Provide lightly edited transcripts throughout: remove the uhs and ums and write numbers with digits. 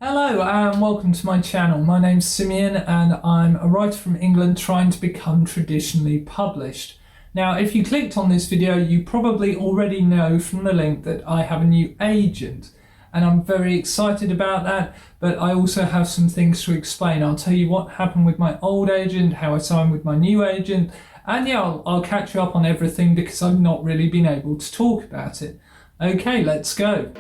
Hello and welcome to my channel. My name's Simeon and I'm a writer from England trying to become traditionally published. Now, if you clicked on this video, you probably already know from the link that I have a new agent and I'm very excited about that, but I also have some things to explain. I'll tell you what happened with my old agent, how I signed with my new agent, and yeah, I'll catch you up on everything because I've not really been able to talk about it. Okay, let's go.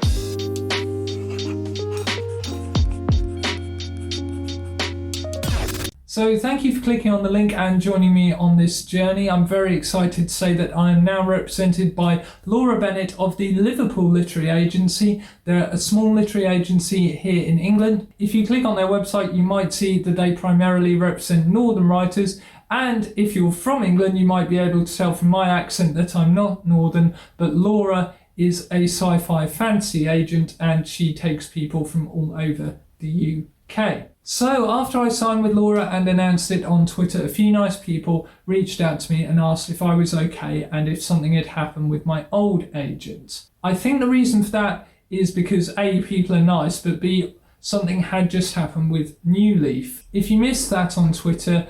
So thank you for clicking on the link and joining me on this journey. I'm very excited to say that I am now represented by Laura Bennett of the Liverpool Literary Agency. They're a small literary agency here in England. If you click on their website, you might see that they primarily represent northern writers. And if you're from England, you might be able to tell from my accent that I'm not northern, but Laura is a sci-fi fantasy agent and she takes people from all over the UK. So after I signed with Laura and announced it on Twitter, a few nice people reached out to me and asked if I was okay and if something had happened with my old agent. I think the reason for that is because A, people are nice, but B, something had just happened with New Leaf. If you missed that on Twitter,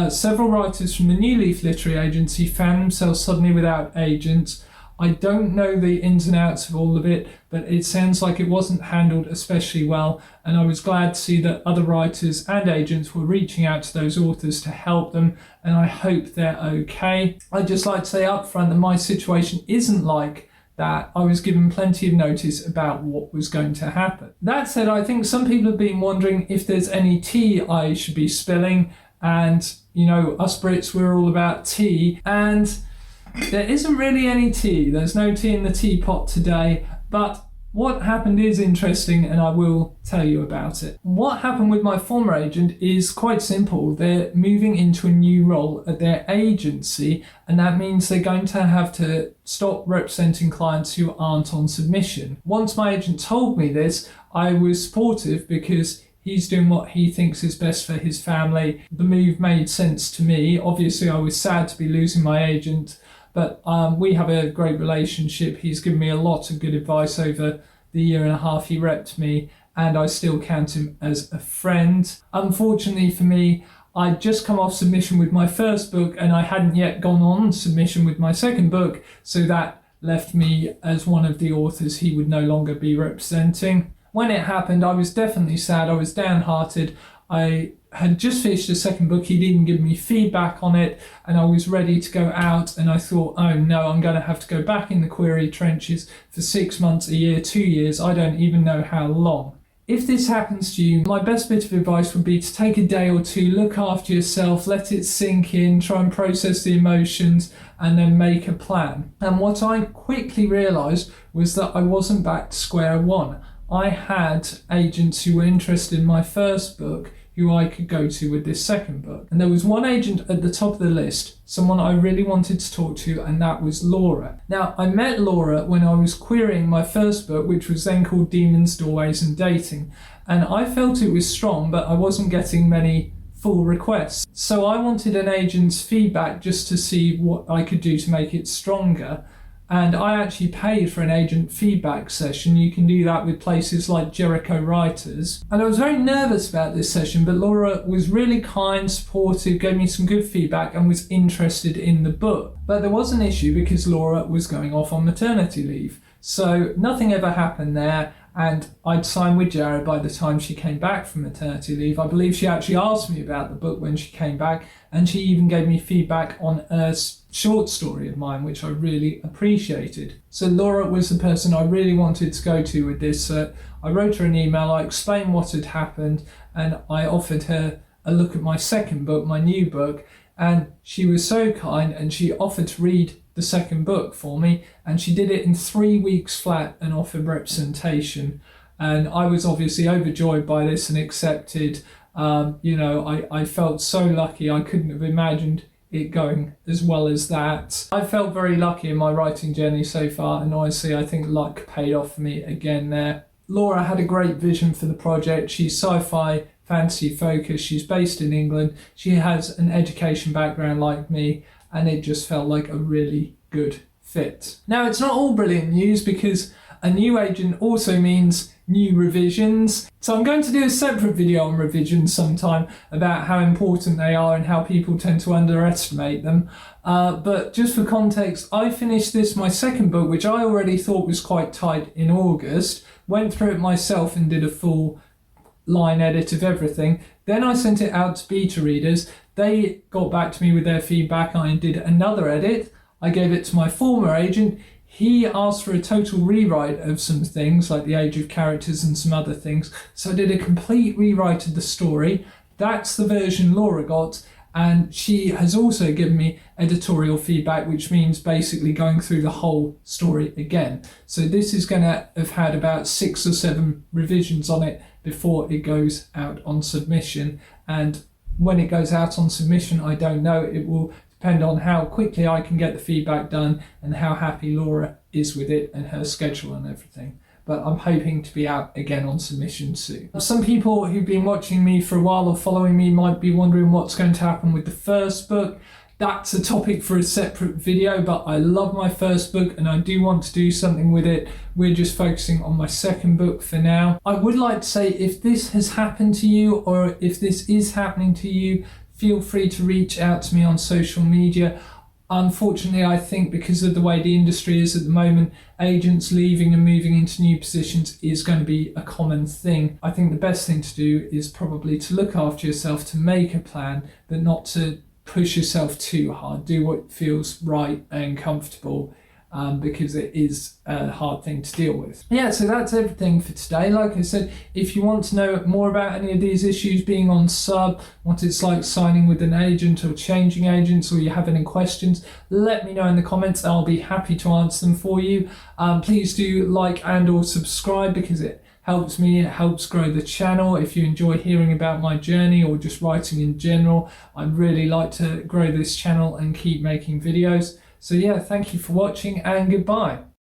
several writers from the New Leaf Literary Agency found themselves suddenly without agents. I don't know the ins and outs of all of it, but it sounds like it wasn't handled especially well, and I was glad to see that other writers and agents were reaching out to those authors to help them, and I hope they're okay. I'd just like to say up front that my situation isn't like that. I was given plenty of notice about what was going to happen. That said, I think some people have been wondering if there's any tea I should be spilling, and you know, us Brits, we're all about tea, and there isn't really any tea. There's no tea in the teapot today, but what happened is interesting and I will tell you about it. What happened with my former agent is quite simple. They're moving into a new role at their agency, and that means they're going to have to stop representing clients who aren't on submission. Once my agent told me this, I was supportive because he's doing what he thinks is best for his family. The move made sense to me. Obviously, I was sad to be losing my agent, but we have a great relationship. He's given me a lot of good advice over the year and a half he repped me, and I still count him as a friend. Unfortunately for me, I'd just come off submission with my first book and I hadn't yet gone on submission with my second book, so that left me as one of the authors he would no longer be representing. When it happened, I was definitely sad. I was downhearted. I had just finished the second book. He'd even given me feedback on it and I was ready to go out, and I thought, oh no, I'm going to have to go back in the query trenches for 6 months, a year, 2 years. I don't even know how long. If this happens to you, my best bit of advice would be to take a day or two, look after yourself, let it sink in, try and process the emotions, and then make a plan. And what I quickly realised was that I wasn't back to square one. I had agents who were interested in my first book who I could go to with this second book. And there was one agent at the top of the list, someone I really wanted to talk to, and that was Laura. Now, I met Laura when I was querying my first book, which was then called Demons, Doorways and Dating. And I felt it was strong, but I wasn't getting many full requests. So I wanted an agent's feedback just to see what I could do to make it stronger. And I actually paid for an agent feedback session. You can do that with places like Jericho Writers. And I was very nervous about this session, but Laura was really kind, supportive, gave me some good feedback and was interested in the book. But there was an issue because Laura was going off on maternity leave. So nothing ever happened there. And I'd signed with Jared by the time she came back from maternity leave. I believe she actually asked me about the book when she came back, and she even gave me feedback on a short story of mine, which I really appreciated. So Laura was the person I really wanted to go to with this. I wrote her an email, I explained what had happened, and I offered her a look at my second book, my new book, and she was so kind and she offered to read the second book for me, and she did it in 3 weeks flat and offered representation. And I was obviously overjoyed by this and accepted. I felt so lucky. I couldn't have imagined it going as well as that. I felt very lucky in my writing journey so far, and honestly I think luck paid off for me again there. Laura had a great vision for the project. She's sci-fi fantasy focused, she's based in England, she has an education background like me, and it just felt like a really good fit. Now, it's not all brilliant news because A new agent also means new revisions. So I'm going to do a separate video on revisions sometime about how important they are and how people tend to underestimate them. But just for context, I finished my second book, which I already thought was quite tight, in August. Went through it myself and did a full line edit of everything. Then I sent it out to beta readers. They got back to me with their feedback. I did another edit. I gave it to my former agent. He asked for a total rewrite of some things, like the age of characters and some other things. So I did a complete rewrite of the story. That's the version Laura got. And she has also given me editorial feedback, which means basically going through the whole story again. So this is going to have had about 6 or 7 revisions on it before it goes out on submission. And when it goes out on submission, I don't know. It will depend on how quickly I can get the feedback done and how happy Laura is with it and her schedule and everything. But I'm hoping to be out again on submission soon. Some people who've been watching me for a while or following me might be wondering what's going to happen with the first book. That's a topic for a separate video, but I love my first book and I do want to do something with it. We're just focusing on my second book for now. I would like to say, if this has happened to you or if this is happening to you, feel free to reach out to me on social media. Unfortunately, I think because of the way the industry is at the moment, agents leaving and moving into new positions is going to be a common thing. I think the best thing to do is probably to look after yourself, to make a plan, but not to push yourself too hard. Do what feels right and comfortable, because it is a hard thing to deal with. Yeah, so that's everything for today. Like I said, if you want to know more about any of these issues, being on sub, what it's like signing with an agent or changing agents, or you have any questions, let me know in the comments. I'll be happy to answer them for you. Please do like and or subscribe, because it helps me, it helps grow the channel. If you enjoy hearing about my journey or just writing in general, I'd really like to grow this channel and keep making videos. So yeah, thank you for watching and goodbye.